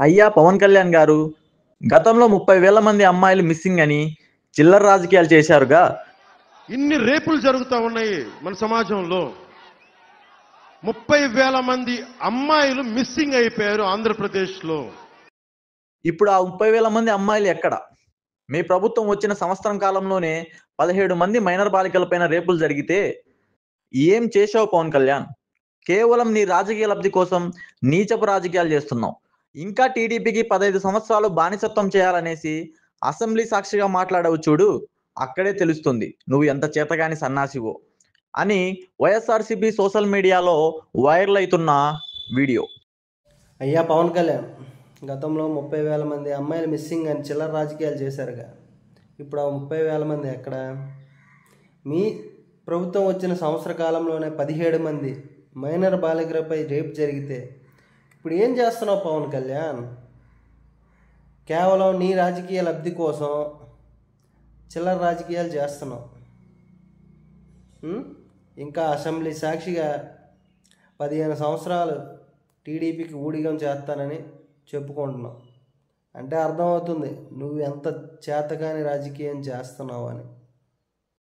అయ్యా పవన్ కళ్యాణ్ గారు, గతంలో 30,000 మంది అమ్మాయిలు మిస్సింగ్ అని చిల్లర రాజకీయాలు చేశారుగా. ఇన్ని రేపులు జరుగుతూ ఉన్నాయి మన సమాజంలో. 30,000 మంది అమ్మాయిలు మిస్సింగ్ అయిపోయారు ఆంధ్రప్రదేశ్లో. ఇప్పుడు ఆ 30,000 మంది అమ్మాయిలు ఎక్కడ? మీ ప్రభుత్వం వచ్చిన సంవత్సరం కాలంలోనే 17 మంది మైనర్ బాలికలపైన రేపులు జరిగితే ఏం చేశావు పవన్ కళ్యాణ్? కేవలం నీ రాజకీయ లబ్ధి కోసం నీచపు రాజకీయాలు చేస్తున్నావు. ఇంకా టీడీపీకి 15 సంవత్సరాలు బానిసత్వం చేయాలనేసి అసెంబ్లీ సాక్షిగా మాట్లాడావు చూడు, అక్కడే తెలుస్తుంది నువ్వు ఎంత చేతగాని సన్నాసివో అని వైఎస్ఆర్సీపీ సోషల్ మీడియాలో వైరల్ అవుతున్న వీడియో. అయ్యా పవన్ కళ్యాణ్, గతంలో 30,000 మంది అమ్మాయిలు మిస్సింగ్ అని చిల్లర రాజకీయాలు చేశారుగా. ఇప్పుడు ఆ 30,000 మంది ఎక్కడ? మీ ప్రభుత్వం వచ్చిన సంవత్సర కాలంలోనే 17 మంది మైనర్ బాలికలపై రేపు జరిగితే ఇప్పుడు ఏం చేస్తున్నావు పవన్ కళ్యాణ్? కేవలం నీ రాజకీయ లబ్ధి కోసం చిల్లర రాజకీయాలు చేస్తున్నావు. ఇంకా అసెంబ్లీ సాక్షిగా 15 సంవత్సరాలు టీడీపీకి ఊడిగం చేస్తానని చెప్పుకుంటున్నావు. అంటే అర్థమవుతుంది నువ్వు ఎంత చేతకాని రాజకీయం చేస్తున్నావు అని.